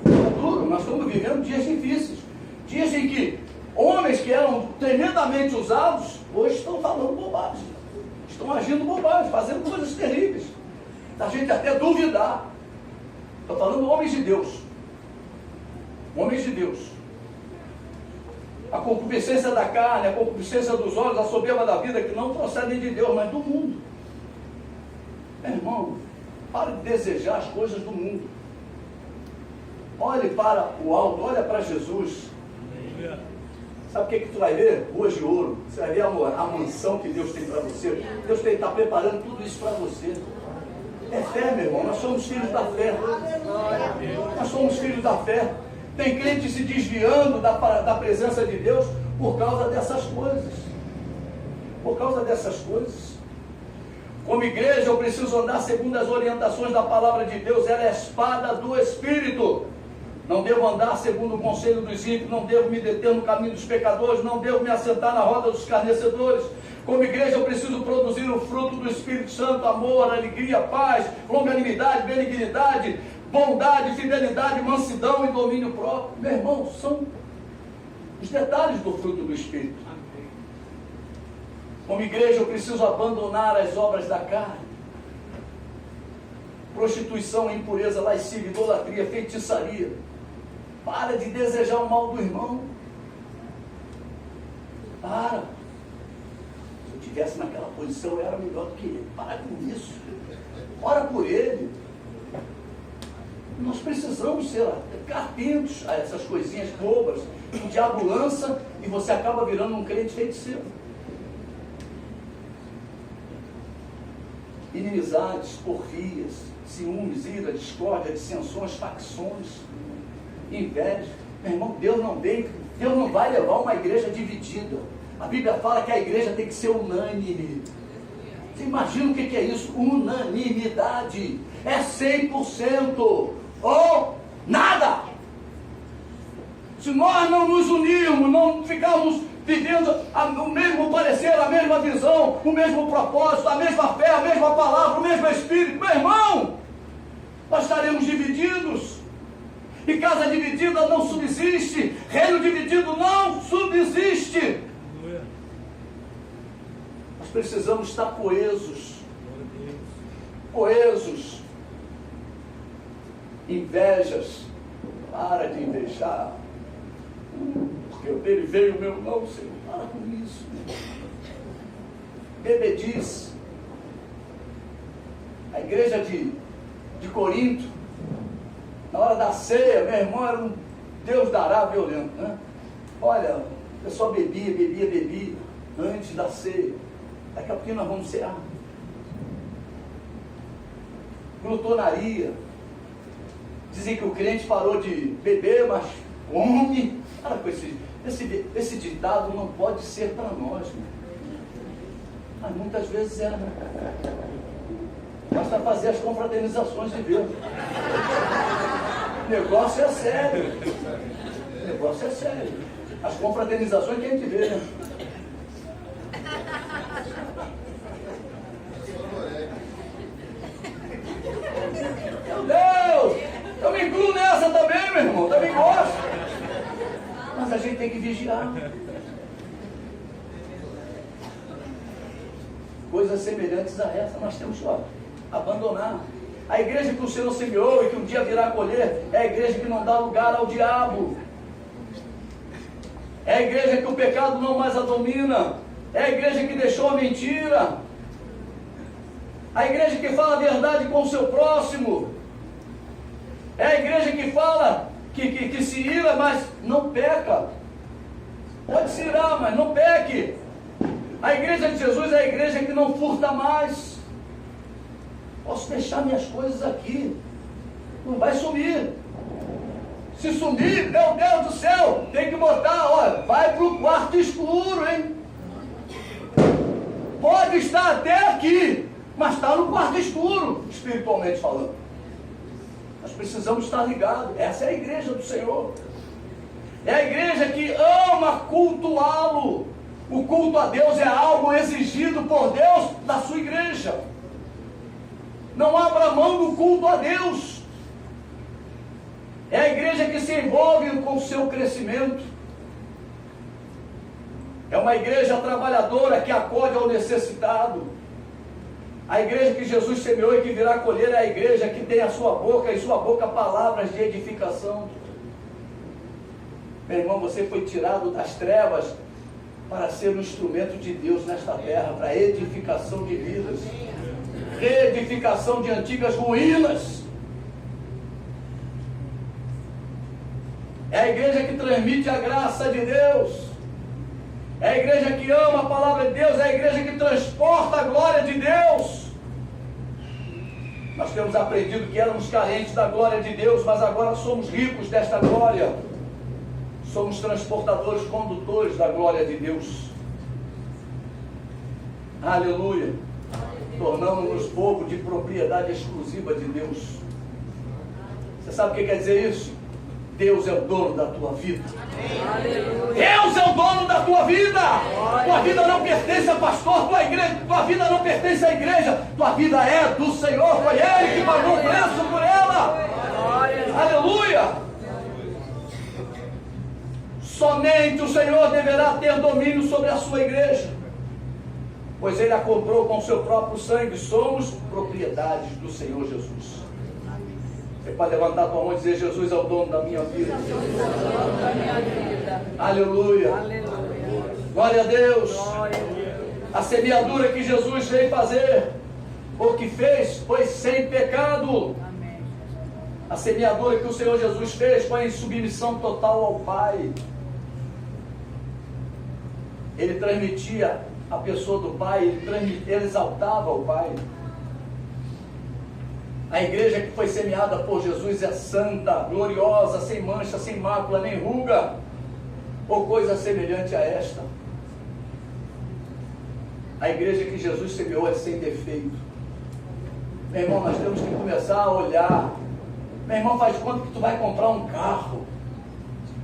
É duro. Nós estamos vivendo dias difíceis. Dias em que homens que eram tremendamente usados, hoje estão falando bobagem. Estão agindo bobagem, fazendo coisas terríveis. A gente até duvidar. Estou falando homens de Deus. Homens de Deus. A concupiscência da carne, a concupiscência dos olhos, a soberba da vida, que não procedem de Deus, mas do mundo. Meu irmão, pare de desejar as coisas do mundo. Olhe para o alto, olha para Jesus. Sabe o que tu vai ver? Ruas de ouro. Você vai ver a mansão que Deus tem para você. Deus está preparando tudo isso para você. É fé, meu irmão. Nós somos filhos da fé. Nós somos filhos da fé. Tem crente se desviando da presença de Deus por causa dessas coisas. Por causa dessas coisas. Como igreja, eu preciso andar segundo as orientações da palavra de Deus. Ela é a espada do Espírito. Não devo andar segundo o conselho dos ímpios, não devo me deter no caminho dos pecadores, não devo me assentar na roda dos escarnecedores. Como igreja, eu preciso produzir o fruto do Espírito Santo: amor, alegria, paz, longanimidade, benignidade, bondade, fidelidade, mansidão e domínio próprio. Meu irmão, são os detalhes do fruto do Espírito. Como igreja, eu preciso abandonar as obras da carne: prostituição, impureza, lascívia, idolatria, feitiçaria. Para de desejar o mal do irmão. Para. Se eu estivesse naquela posição, eu era melhor do que ele. Para com isso. Ora por ele. Nós precisamos ser atentos a essas coisinhas bobas que o diabo lança e você acaba virando um crente feiticeiro. Inimizades, porfias, ciúmes, ira, discórdia, dissensões, facções, inveja. Meu irmão, Deus não vai levar uma igreja dividida. A Bíblia fala que a igreja tem que ser unânime. Você imagina o que é isso? Unanimidade. É 100% ou nada. Se nós não nos unirmos, não ficarmos vivendo o mesmo parecer, a mesma visão, o mesmo propósito, a mesma fé, a mesma palavra, o mesmo Espírito, meu irmão, nós estaremos divididos. E casa dividida não subsiste, reino dividido não subsiste. Nós precisamos estar coesos. Coesos. Invejas. Para de invejar. Porque o dele veio, o meu não, Senhor. Para com isso. Bebedice. A igreja de Corinto, na hora da ceia, meu irmão, era um Deus dará violento, né? Olha, eu só bebia antes da ceia. Daqui a pouquinho nós vamos cear. Glutonaria. Dizem que o crente parou de beber, mas come. Cara, esse ditado não pode ser para nós, né? Mas muitas vezes é, né? Basta fazer as confraternizações de Deus. O negócio é sério. O negócio é sério. As confraternizações que a gente vê, né? Meu Deus! Eu me incluo nessa também, meu irmão. Também gosto. Mas a gente tem que vigiar. Coisas semelhantes a essa nós temos que abandonar. A igreja que o Senhor semeou e que um dia virá colher é a igreja que não dá lugar ao diabo. É a igreja que o pecado não mais a domina. É a igreja que deixou a mentira. A igreja que fala a verdade com o seu próximo. É a igreja que fala, que se ira, mas não peca. Pode se irar, mas não peque. A igreja de Jesus é a igreja que não furta mais. Posso deixar minhas coisas aqui. Não vai sumir. Se sumir, meu Deus do céu, tem que botar, olha, vai para o quarto escuro, hein? Pode estar até aqui, mas está no quarto escuro, espiritualmente falando. Nós precisamos estar ligados. Essa é a igreja do Senhor. É a igreja que ama cultuá-lo. O culto a Deus é algo exigido por Deus da sua igreja. Não abra mão do culto a Deus. É a igreja que se envolve com o seu crescimento. É uma igreja trabalhadora que acode ao necessitado. A igreja que Jesus semeou e que virá colher é a igreja que tem a sua boca, em sua boca, palavras de edificação. Meu irmão, você foi tirado das trevas para ser um instrumento de Deus nesta terra, para edificação de vidas, reedificação de antigas ruínas. É a igreja que transmite a graça de Deus. É a igreja que ama a palavra de Deus. É a igreja que transporta a glória de Deus. Nós temos aprendido que éramos carentes da glória de Deus, mas agora somos ricos desta glória. Somos transportadores, condutores da glória de Deus. Aleluia. Tornamos-nos povo de propriedade exclusiva de Deus. Você sabe o que quer dizer isso? Deus é o dono da tua vida. Aleluia. Deus é o dono da tua vida. Tua vida não pertence a pastor, tua vida não pertence à igreja. Tua vida é do Senhor. Foi Ele que pagou o preço por ela. Aleluia. Somente o Senhor deverá ter domínio sobre a sua igreja, pois Ele a comprou com o seu próprio sangue. Somos propriedades do Senhor Jesus. Você pode levantar a tua mão e dizer: Jesus é o dono da minha vida. Aleluia. Aleluia. Glória a Deus. Glória a Deus. A semeadura que Jesus veio fazer, ou que fez, foi sem pecado. Amém. A semeadura que o Senhor Jesus fez foi em submissão total ao Pai. Ele transmitia a pessoa do Pai, ele exaltava o Pai. A igreja que foi semeada por Jesus é santa, gloriosa, sem mancha, sem mácula, nem ruga, ou coisa semelhante a esta. A igreja que Jesus semeou é sem defeito. Meu irmão, nós temos que começar a olhar. Meu irmão, faz conta que tu vai comprar um carro.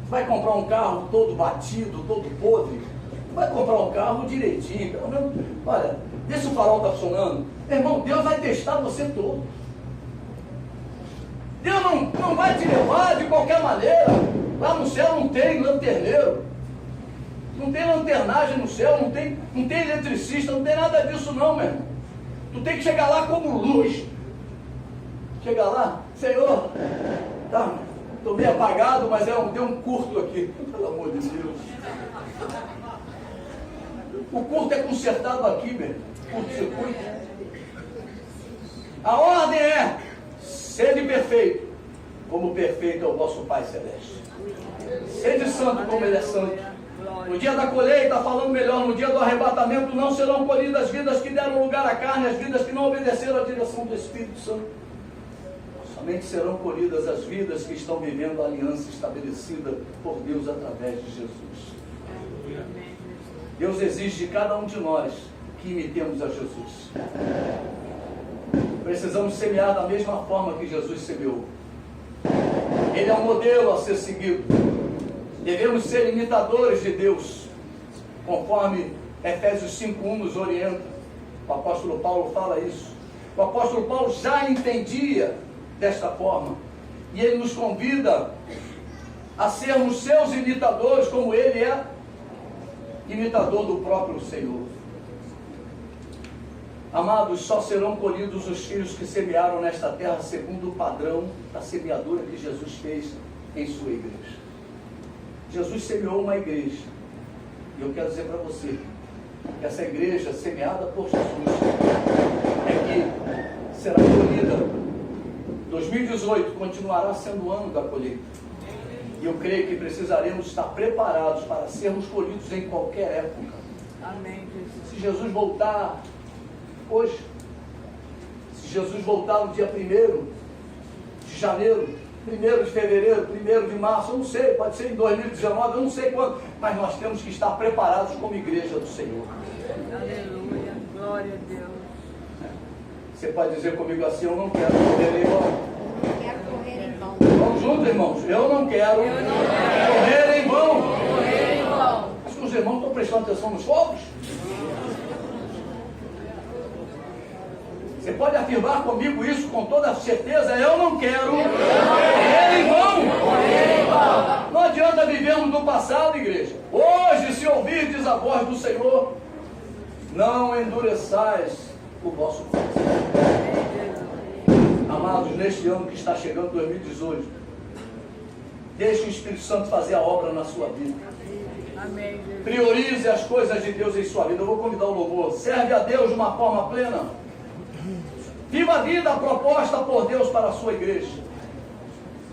Tu vai comprar um carro todo batido, todo podre. Tu vai comprar um carro direitinho, pelo menos. Olha, deixa o farol estar funcionando. Meu irmão, Deus vai testar você todo. Deus não vai te levar de qualquer maneira. Lá no céu não tem lanterneiro, não tem lanternagem no céu, não tem eletricista, não tem nada disso não, meu irmão. Tu tem que chegar lá como luz. Chegar lá, Senhor, tá, estou meio apagado, mas deu um curto aqui, pelo amor de Deus. O curto é consertado aqui, meu irmão. Curto-circuito. A ordem é: sede perfeito, como perfeito é o vosso Pai Celeste. Sede santo, como Ele é santo. No dia da colheita, falando melhor, no dia do arrebatamento, não serão colhidas as vidas que deram lugar à carne, as vidas que não obedeceram à direção do Espírito Santo. Somente serão colhidas as vidas que estão vivendo a aliança estabelecida por Deus através de Jesus. Deus exige de cada um de nós que imitemos a Jesus. Precisamos semear da mesma forma que Jesus semeou. Ele é um modelo a ser seguido. Devemos ser imitadores de Deus, conforme Efésios 5:1 nos orienta. O apóstolo Paulo fala isso. O apóstolo Paulo já entendia desta forma, e ele nos convida a sermos seus imitadores, como ele é imitador do próprio Senhor. Amados, só serão colhidos os filhos que semearam nesta terra segundo o padrão da semeadura que Jesus fez em sua igreja. Jesus semeou uma igreja, e eu quero dizer para você que essa igreja semeada por Jesus é que será colhida. 2018 continuará sendo o ano da colheita, e eu creio que precisaremos estar preparados para sermos colhidos em qualquer época. Amém, Jesus. Se Jesus voltar hoje, se Jesus voltar no dia 1º de janeiro, 1º de fevereiro, 1º de março, eu não sei, pode ser em 2019, eu não sei quando, mas nós temos que estar preparados como igreja do Senhor. Aleluia, glória a Deus. Você pode dizer comigo assim: eu não quero correr em vão. Não quero correr em vão. Vamos juntos, irmãos. Eu não quero correr em vão. Correr em vão. Acho que os irmãos estão prestando atenção nos fogos. Você pode afirmar comigo isso com toda certeza: eu não quero correr em vão. Não adianta vivermos do passado, igreja. Hoje, se ouvirdes a voz do Senhor, não endureçais o vosso coração. Amados, neste ano que está chegando, 2018, deixe o Espírito Santo fazer a obra na sua vida. Amém, Jesus. Priorize as coisas de Deus em sua vida. Eu vou convidar o louvor. Serve a Deus de uma forma plena. Viva a vida proposta por Deus para a sua igreja.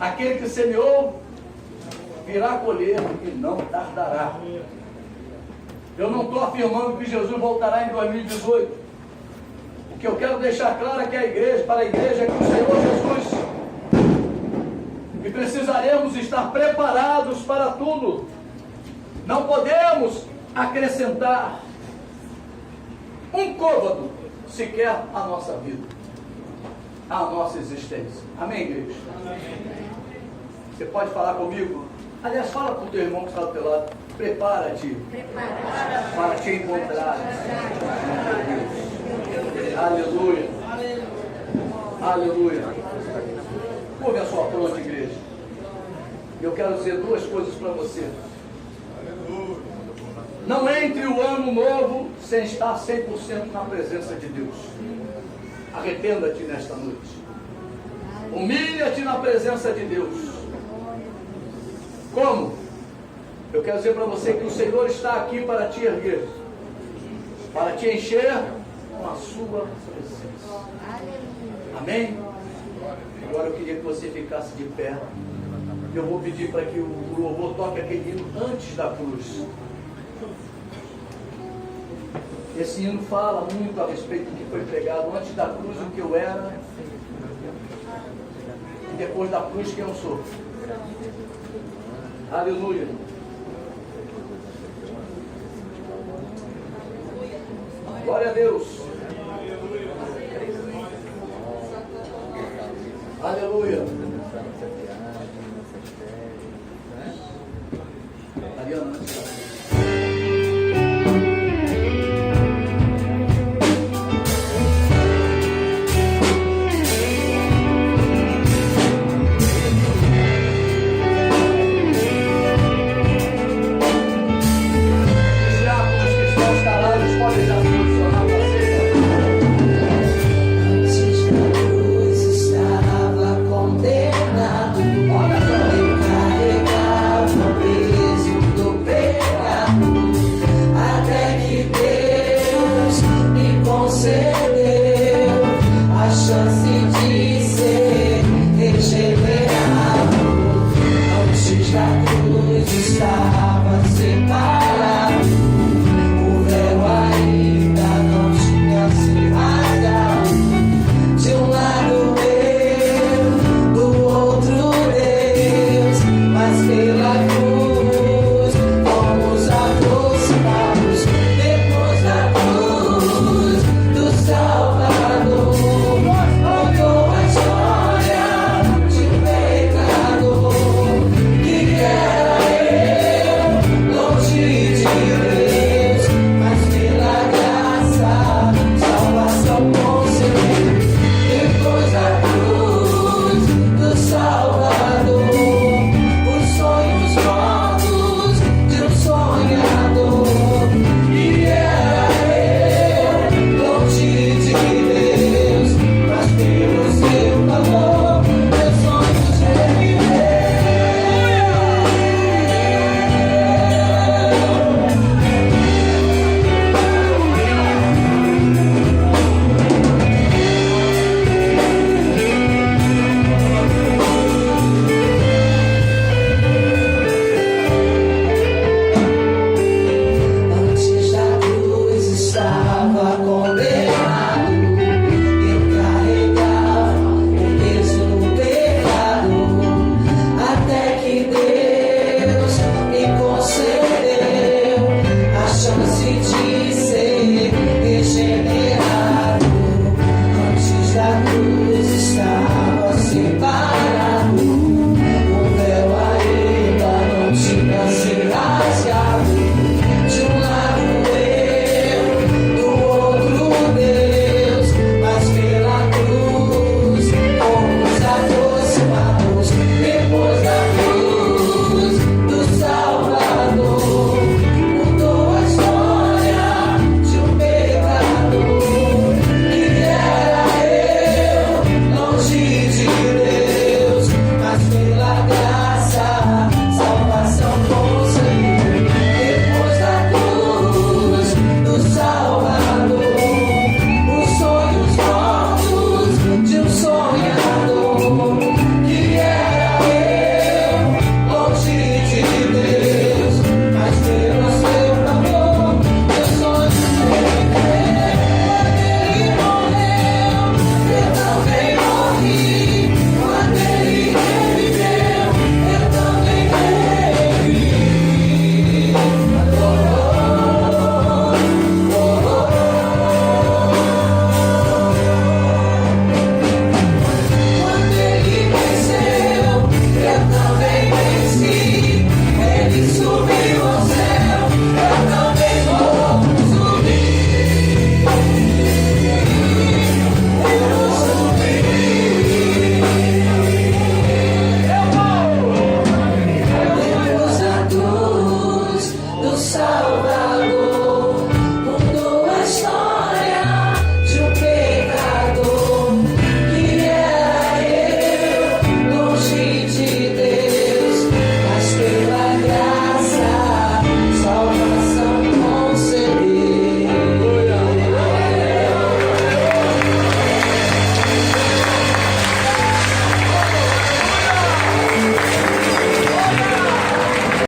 Aquele que semeou virá colher e não tardará. Eu não estou afirmando que Jesus voltará em 2018. O que eu quero deixar claro é que para a igreja é que o Senhor Jesus, e precisaremos estar preparados para tudo. Não podemos acrescentar um côvado sequer à nossa vida, à nossa existência. Amém, igreja? Você pode falar comigo? Aliás, fala com o teu irmão que está do teu lado. Prepara-te para te encontrar. Aleluia. Aleluia. Curve a sua fronte, igreja. Eu quero dizer duas coisas para você. Não entre o ano novo sem estar 100% na presença de Deus. Arrependa-te nesta noite. Humilha-te na presença de Deus. Como? Eu quero dizer para você que o Senhor está aqui para te erguer, para te encher com a sua presença. Amém? Agora eu queria que você ficasse de pé. Eu vou pedir para que o louvor toque aquele hino antes da cruz. Esse hino fala muito a respeito do que foi pregado antes da cruz, o que eu era, e depois da cruz, quem eu sou. Aleluia. Glória a Deus. Aleluia.